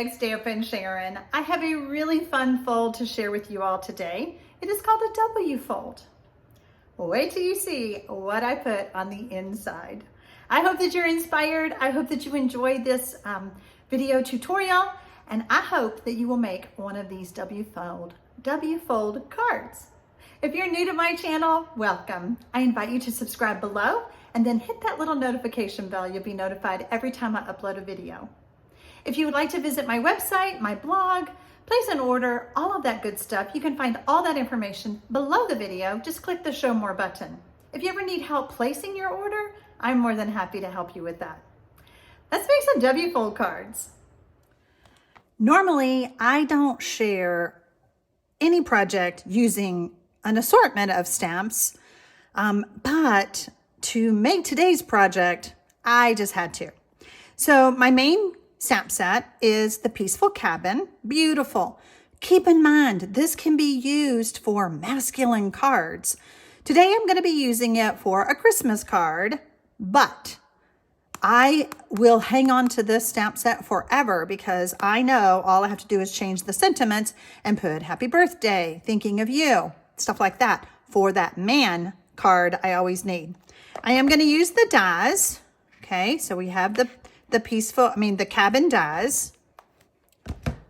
TxStampin, Sharon. I have a really fun fold to share with you all today. It is called a W fold. Wait till you see what I put on the inside. I hope that you're inspired. I hope that you enjoyed this video tutorial, and I hope that you will make one of these W fold cards. If you're new to my channel, welcome. I invite you to subscribe below and then hit that little notification bell. You'll be notified every time I upload a video. If you would like to visit my website, my blog, place an order, all of that good stuff, you can find all that information below the video. Just click the Show More button. If you ever need help placing your order, I'm more than happy to help you with that. Let's make some W fold cards. Normally, I don't share any project using an assortment of stamps, but to make today's project, I just had to. So my main stamp set is the Peaceful Cabin. Beautiful. Keep in mind, this can be used for masculine cards. Today, I'm going to be using it for a Christmas card, but I will hang on to this stamp set forever because I know all I have to do is change the sentiments and put happy birthday, thinking of you, stuff like that for that man card I always need. I am going to use the dies. Okay, so we have the cabin dies.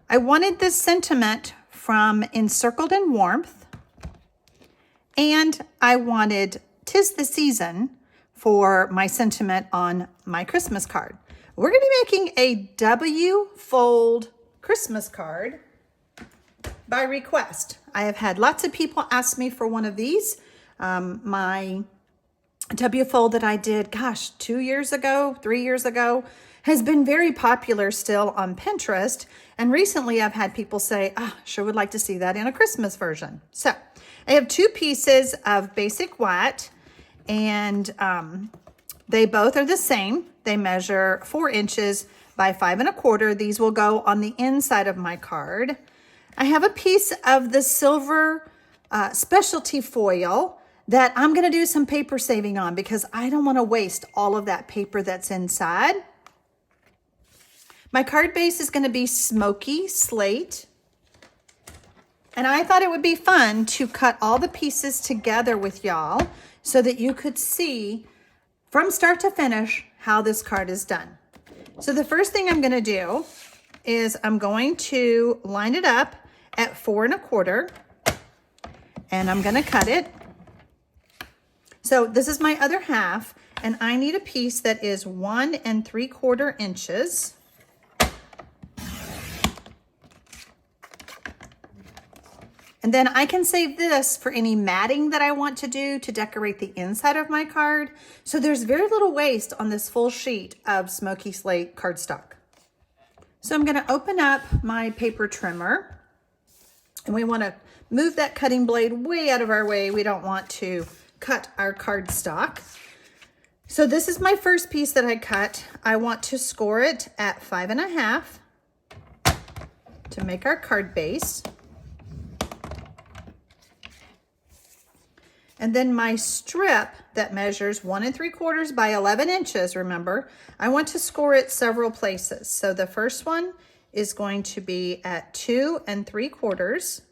I wanted this sentiment from Encircled in Warmth, and I wanted 'Tis the Season for my sentiment on my Christmas card. We're going to be making a W fold Christmas card by request. I have had lots of people ask me for one of these. My W fold that I did, 2 years ago, 3 years ago, has been very popular still on Pinterest. And recently I've had people say, sure would like to see that in a Christmas version. So I have 2 pieces of basic white, and they both are the same. They measure 4 inches by 5 1/4. These will go on the inside of my card. I have a piece of the silver specialty foil that I'm going to do some paper saving on because I don't want to waste all of that paper that's inside. My card base is going to be smoky slate. And I thought it would be fun to cut all the pieces together with y'all so that you could see from start to finish how this card is done. So the first thing I'm going to do is I'm going to line it up at 4 1/4, and I'm going to cut it. So this is my other half, and I need a piece that is 1 3/4 inches. And then I can save this for any matting that I want to do to decorate the inside of my card. So there's very little waste on this full sheet of smoky slate cardstock. So I'm going to open up my paper trimmer, and we want to move that cutting blade way out of our way. We don't want to cut our cardstock. So this is my first piece that I cut. I want to score it at 5 1/2 to make our card base. And then my strip that measures 1 3/4 by 11 inches, remember, I want to score it several places. So the first one is going to be at 2 3/4.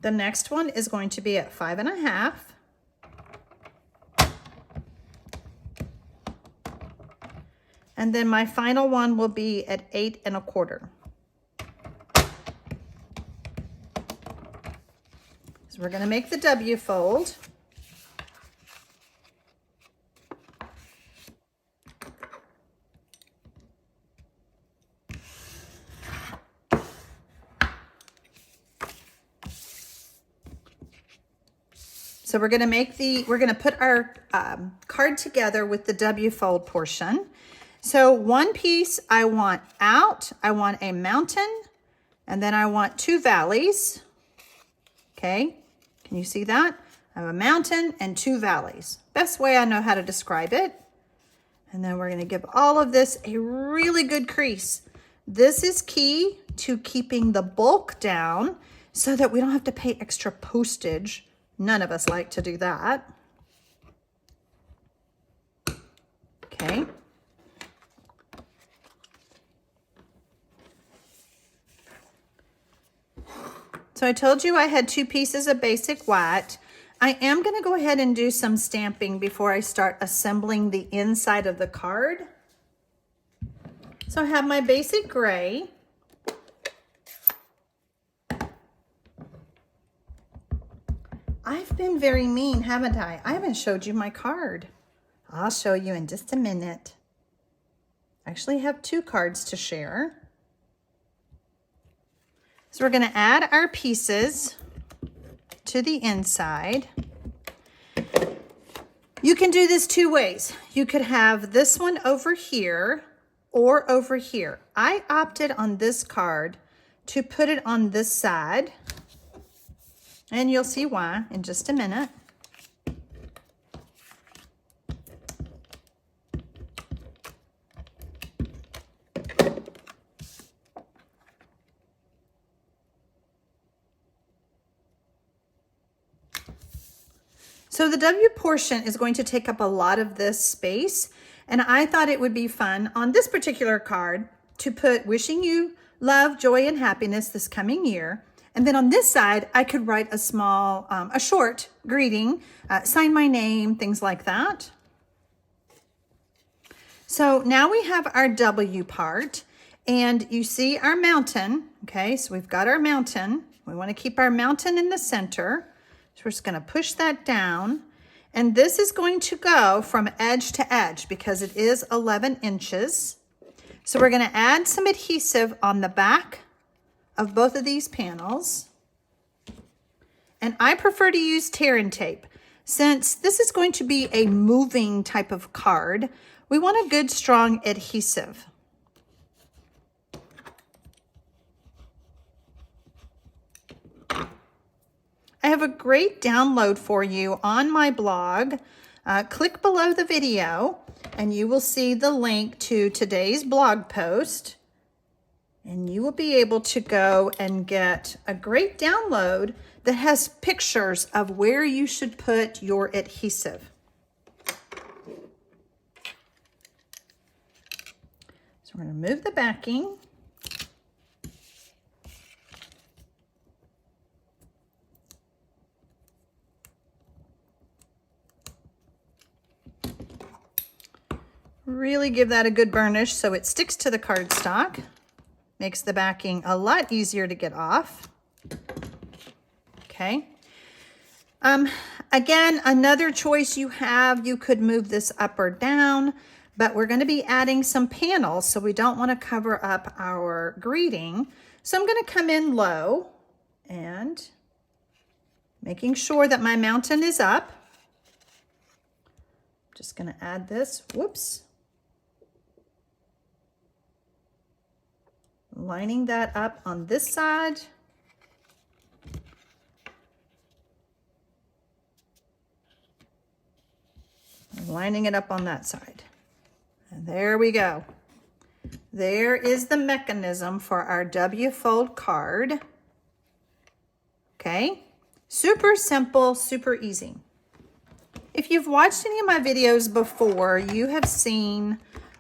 The next one is going to be at 5 1/2. And then my final one will be at 8 1/4. So we're going to make the W fold. So we're going to put our card together with the W fold portion. So one piece I want out, I want a mountain, and then I want 2 valleys. Okay, can you see that? I have a mountain and 2 valleys. Best way I know how to describe it. And then we're going to give all of this a really good crease. This is key to keeping the bulk down so that we don't have to pay extra postage. None of us like to do that. Okay. So I told you I had 2 pieces of basic white. I am going to go ahead and do some stamping before I start assembling the inside of the card. So I have my basic gray. I've been very mean, haven't I? I haven't showed you my card. I'll show you in just a minute. I actually have 2 cards to share. So we're going to add our pieces to the inside. You can do this 2 ways. You could have this one over here or over here. I opted on this card to put it on this side, and you'll see why in just a minute. So the W portion is going to take up a lot of this space, and I thought it would be fun on this particular card to put wishing you love, joy, and happiness this coming year. And then on this side, I could write a short greeting, sign my name, things like that. So now we have our W part, and you see our mountain. Okay, so we've got our mountain. We want to keep our mountain in the center. So we're just going to push that down, and this is going to go from edge to edge because it is 11 inches. So we're going to add some adhesive on the back of both of these panels, and I prefer to use tear and tape. Since this is going to be a moving type of card, we want a good strong adhesive. I have a great download for you on my blog. Click below the video and you will see the link to today's blog post, and you will be able to go and get a great download that has pictures of where you should put your adhesive. So we're going to move the backing. Really give that a good burnish so it sticks to the cardstock. Makes the backing a lot easier to get off. Okay. Again, another choice you have, you could move this up or down, but we're going to be adding some panels, so we don't want to cover up our greeting. So I'm going to come in low and making sure that my mountain is up. Just going to add this, whoops. Lining that up on this side. Lining it up on that side. And there we go. There is the mechanism for our W fold card. Okay, super simple, super easy. If you've watched any of my videos before, you have seen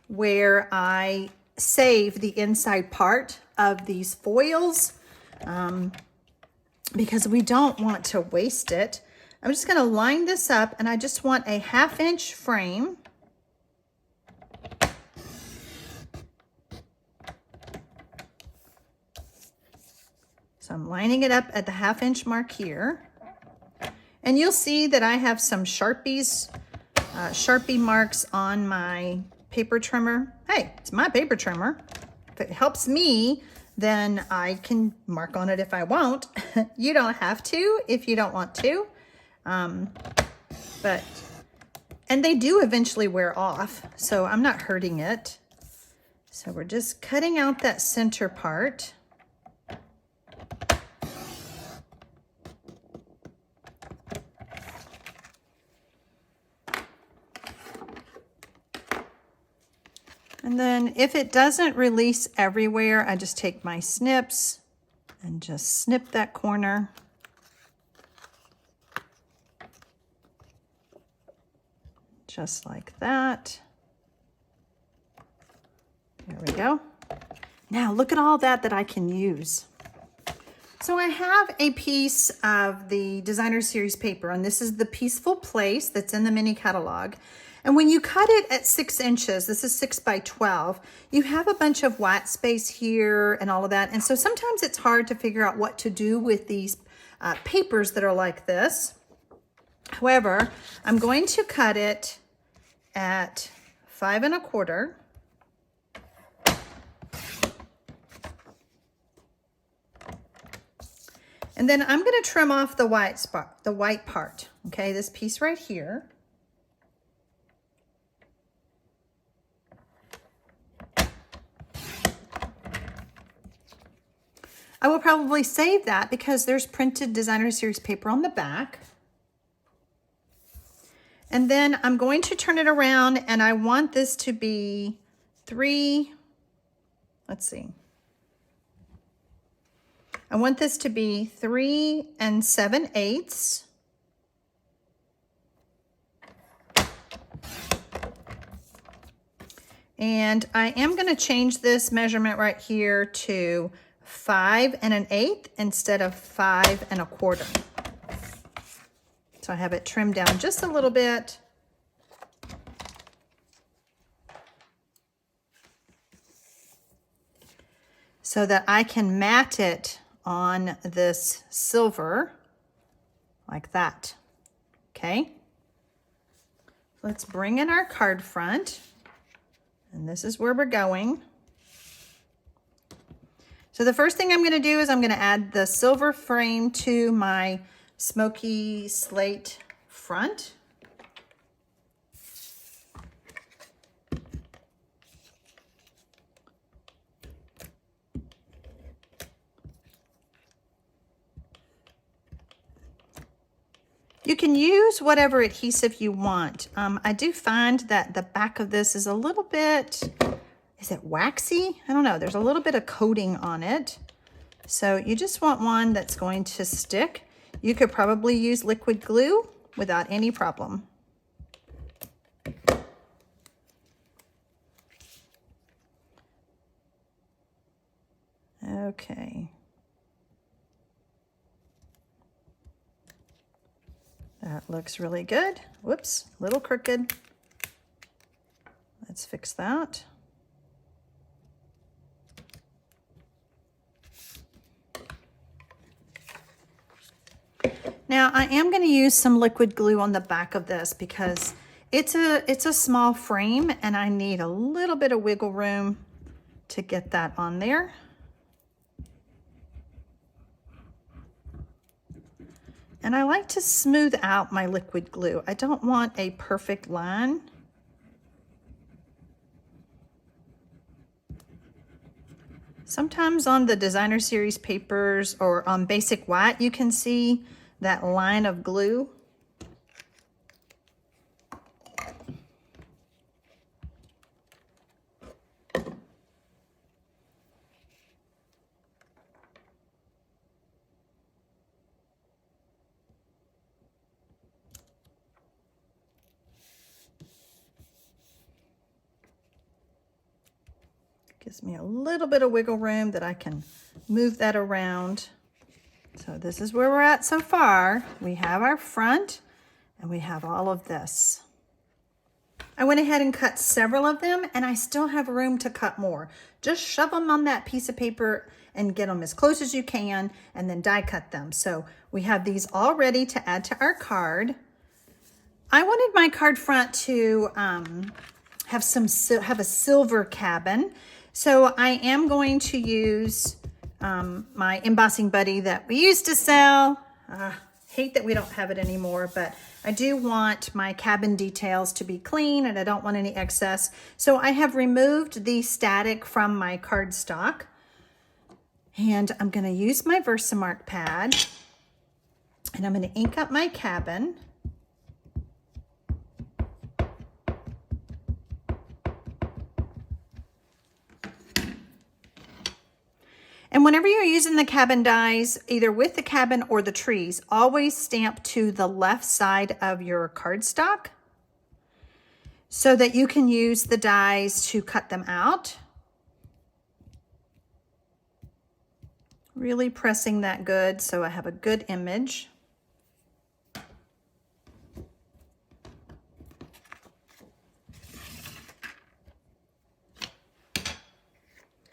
where I save the inside part of these foils because we don't want to waste it. I'm just going to line this up, and I just want a 1/2 inch frame. So I'm lining it up at the 1/2 inch mark here. And you'll see that I have some Sharpie marks on my paper trimmer. Hey, it's my paper trimmer. If it helps me, then I can mark on it if I want. You don't have to if you don't want to. And they do eventually wear off, so I'm not hurting it. So we're just cutting out that center part. And then if it doesn't release everywhere, I just take my snips and just snip that corner. Just like that. There we go. Now look at all that I can use. So I have a piece of the designer series paper, and this is the Peaceful Place that's in the mini catalog. And when you cut it at 6 inches, this is 6 by 12, you have a bunch of white space here and all of that. And so sometimes it's hard to figure out what to do with these papers that are like this. However, I'm going to cut it at 5 1/4. And then I'm going to trim off the white spot, the white part. Okay, this piece right here. I will probably save that because there's printed designer series paper on the back. And then I'm going to turn it around, and I want this to be 3, let's see. I want this to be 3 7/8. And I am going to change this measurement right here to 5 1/8 instead of 5 1/4. So I have it trimmed down just a little bit. So that I can mat it on this silver like that. Okay. Let's bring in our card front. And this is where we're going. So the first thing I'm going to do is I'm going to add the silver frame to my smoky slate front. You can use whatever adhesive you want. I do find that the back of this is a little bit, is it waxy? I don't know. There's a little bit of coating on it. So you just want one that's going to stick. You could probably use liquid glue without any problem. Okay. That looks really good. Whoops, a little crooked. Let's fix that. Now I am going to use some liquid glue on the back of this because it's a small frame and I need a little bit of wiggle room to get that on there. And I like to smooth out my liquid glue. I don't want a perfect line. Sometimes on the designer series papers or on basic white, you can see that line of glue. Gives me a little bit of wiggle room that I can move that around. So this is where we're at so far. We have our front and we have all of this. I went ahead and cut several of them and I still have room to cut more. Just shove them on that piece of paper and get them as close as you can and then die cut them. So we have these all ready to add to our card. I wanted my card front to have a silver cabin. So I am going to use my embossing buddy that we used to sell. Hate that we don't have it anymore, but I do want my cabin details to be clean and I don't want any excess. So I have removed the static from my cardstock and I'm going to use my Versamark pad and I'm going to ink up my cabin. And whenever you're using the cabin dies, either with the cabin or the trees, always stamp to the left side of your cardstock so that you can use the dies to cut them out. Really pressing that good so I have a good image.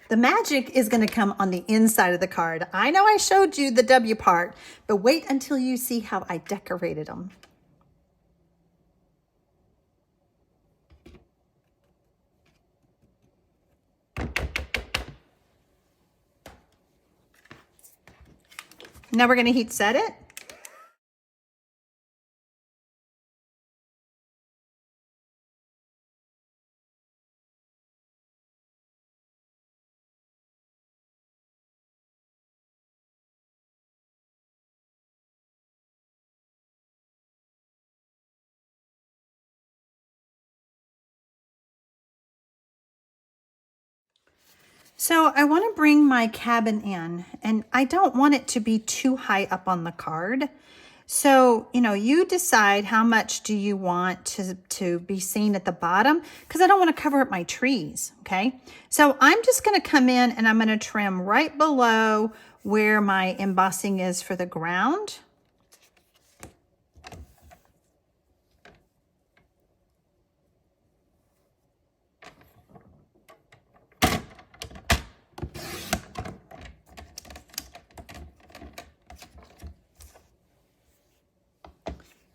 The magic is going to come on the inside of the card. I know I showed you the W part, but wait until you see how I decorated them. Now we're going to heat set it. So I want to bring my cabin in, and I don't want it to be too high up on the card. So, you know, you decide how much do you want to be seen at the bottom, because I don't want to cover up my trees, okay? So I'm just going to come in and I'm going to trim right below where my embossing is for the ground.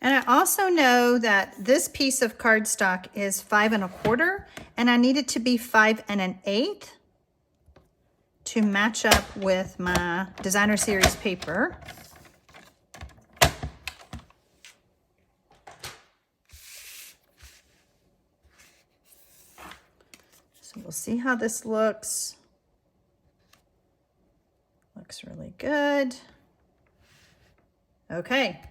And I also know that this piece of cardstock is 5 1/4, and I need it to be 5 1/8 to match up with my designer series paper. So we'll see how this looks. Looks really good. Okay.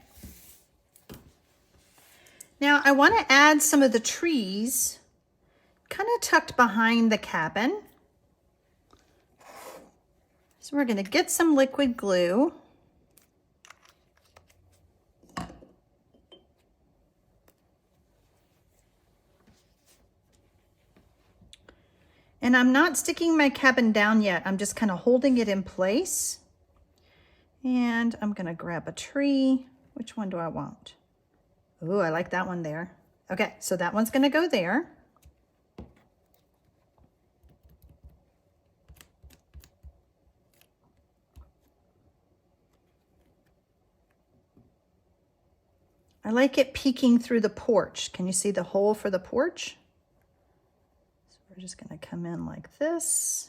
Now I want to add some of the trees kind of tucked behind the cabin. So we're going to get some liquid glue. And I'm not sticking my cabin down yet. I'm just kind of holding it in place. And I'm going to grab a tree. Which one do I want? Ooh, I like that one there. Okay, so that one's going to go there. I like it peeking through the porch. Can you see the hole for the porch? So we're just going to come in like this.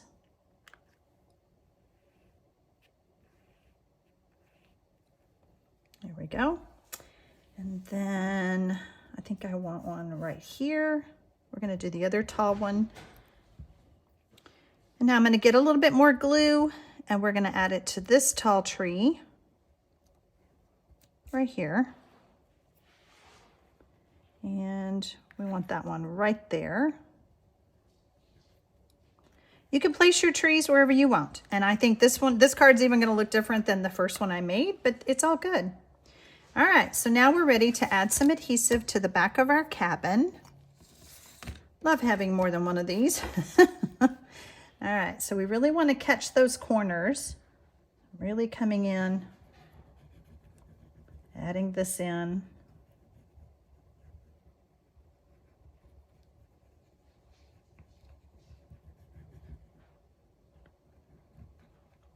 There we go. And then I think I want one right here. We're going to do the other tall one. And now I'm going to get a little bit more glue, and we're going to add it to this tall tree right here. And we want that one right there. You can place your trees wherever you want. And I think this card's even going to look different than the first one I made, but it's all good. All right, so now we're ready to add some adhesive to the back of our cabin. Love having more than one of these. All right, so we really want to catch those corners. Really coming in, adding this in.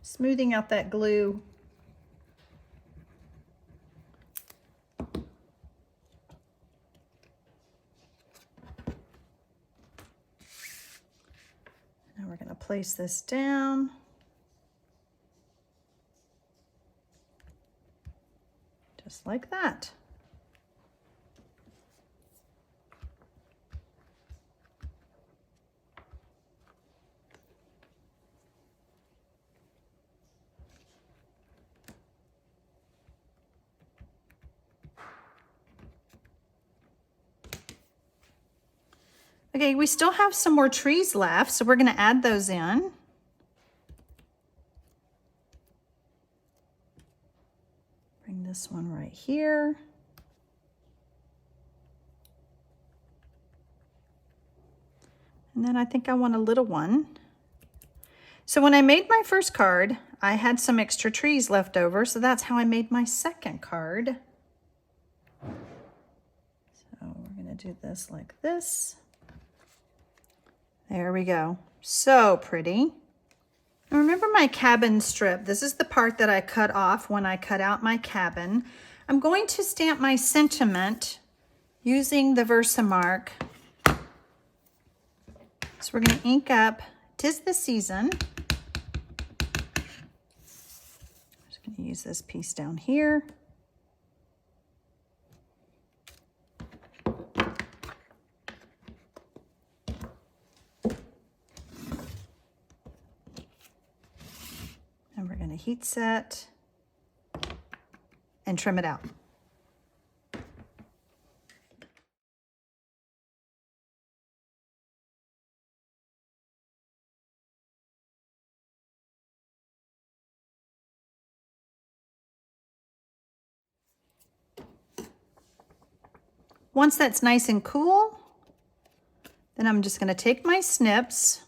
Smoothing out that glue. Now we're going to place this down. Just like that. Okay, we still have some more trees left, so we're going to add those in. Bring this one right here. And then I think I want a little one. So when I made my first card, I had some extra trees left over, so that's how I made my second card. So we're going to do this like this. There we go. So pretty. Now remember my cabin strip. This is the part that I cut off when I cut out my cabin. I'm going to stamp my sentiment using the Versamark. So we're going to ink up "'Tis the Season." I'm just going to use this piece down here. And we're going to heat set and trim it out. Once that's nice and cool, then I'm just going to take my snips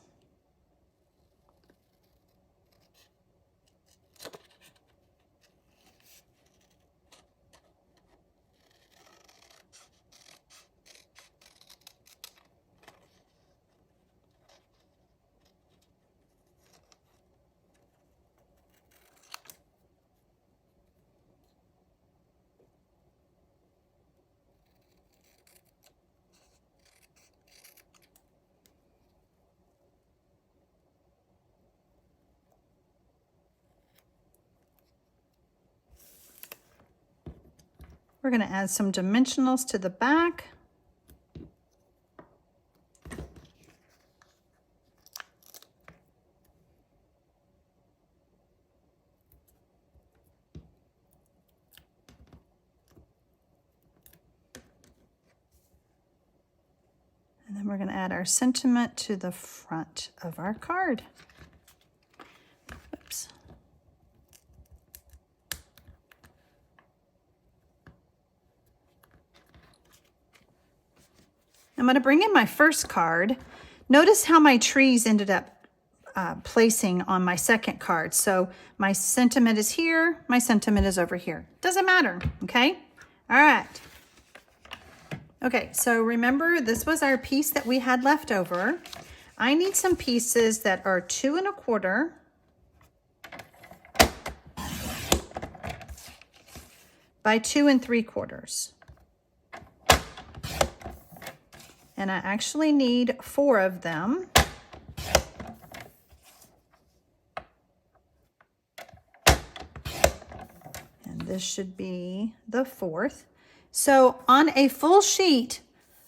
We're going to add some dimensionals to the back. And then we're going to add our sentiment to the front of our card. Oops. I'm going to bring in my first card. Notice how my trees ended up placing on my second card. So my sentiment is here, my sentiment is over here. Doesn't matter, okay? All right. Okay, so remember this was our piece that we had left over. I need some pieces that are 2 1/4 by 2 3/4. And I actually need 4 of them. And this should be the 4th. So on a full sheet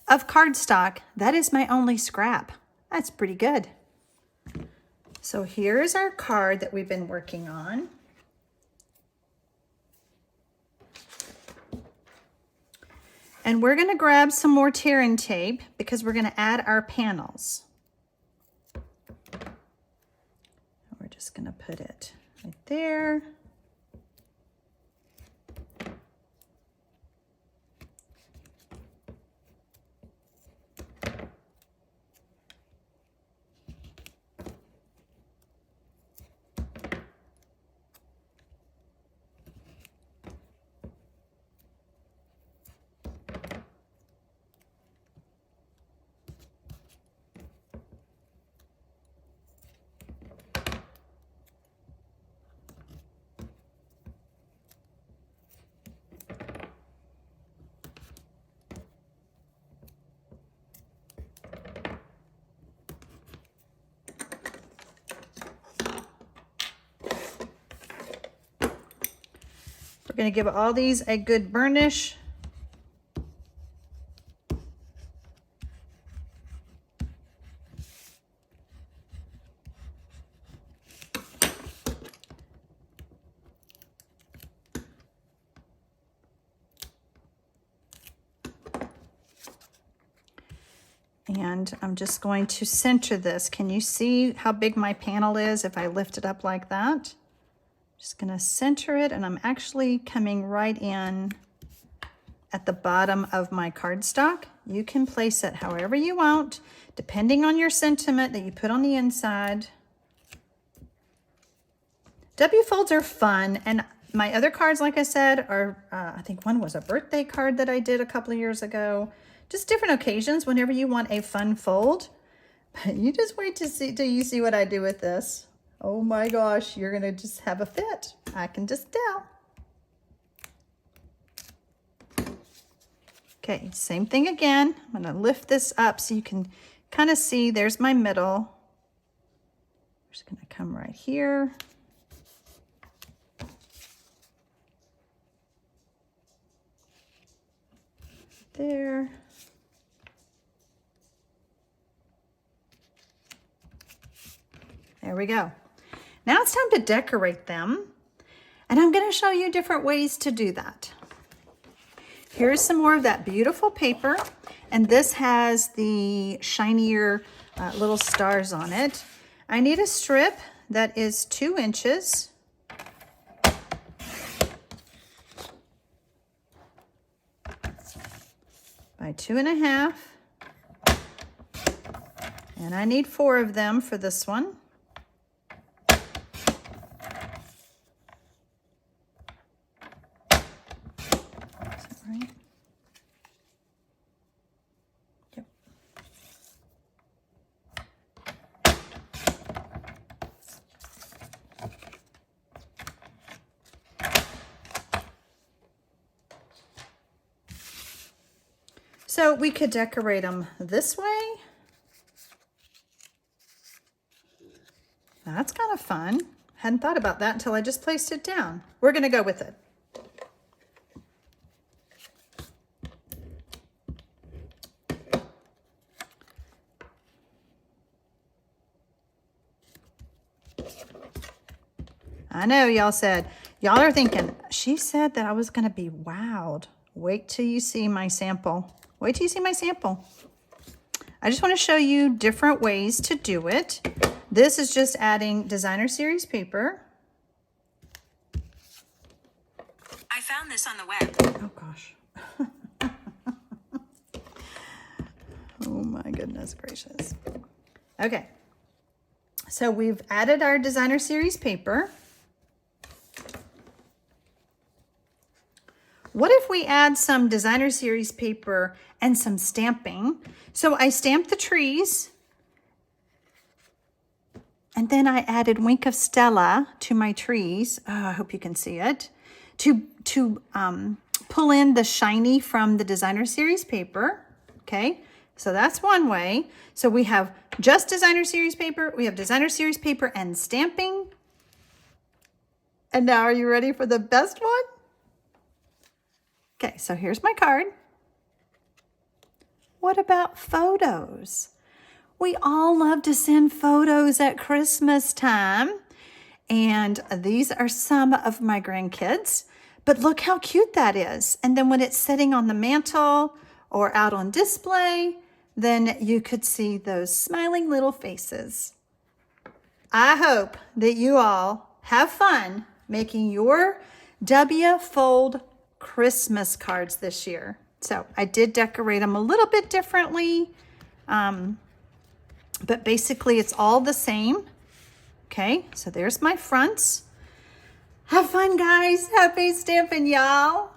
of cardstock, that is my only scrap. That's pretty good. So here's our card that we've been working on. And we're going to grab some more tear-in tape because we're going to add our panels. We're just going to put it right there. We're going to give all these a good burnish. And I'm just going to center this. Can you see how big my panel is if I lift it up like that? Just going to center it, and I'm actually coming right in at the bottom of my cardstock. You can place it however you want, depending on your sentiment that you put on the inside. W folds are fun, and my other cards, like I said, are, I think one was a birthday card that I did a couple of years ago. Just different occasions whenever you want a fun fold. But you just wait to see till you see what I do with this. Oh my gosh, you're gonna just have a fit. I can just tell. Okay, same thing again. I'm gonna lift this up so you can kind of see there's my middle. I'm just gonna come right here. There. There we go. Now it's time to decorate them, and I'm going to show you different ways to do that. Here's some more of that beautiful paper, and this has the shinier little stars on it. I need a strip that is 2 inches. By 2.5, and I need 4 of them for this one. Is that right? Yep. So we could decorate them this way. That's kind of fun. Hadn't thought about that until I just placed it down. We're going to go with it. I know y'all said, y'all are thinking, she said that I was going to be wowed. Wait till you see my sample. Wait till you see my sample. I just want to show you different ways to do it. This is just adding designer series paper. I found this on the web. Oh gosh. Oh my goodness gracious. Okay. So we've added our designer series paper. What if we add some designer series paper and some stamping? So I stamped the trees, and then I added Wink of Stella to my trees. Oh, I hope you can see it. To pull in the shiny from the designer series paper. Okay, so that's one way. So we have just designer series paper. We have designer series paper and stamping. And now are you ready for the best one? Okay, so here's my card. What about photos? We all love to send photos at Christmas time. And these are some of my grandkids. But look how cute that is. And then when it's sitting on the mantle or out on display, then you could see those smiling little faces. I hope that you all have fun making your W fold Christmas cards this year. So I did decorate them a little bit differently, but basically it's all the same. Okay, so there's my fronts. Have fun, guys. Happy stamping, y'all.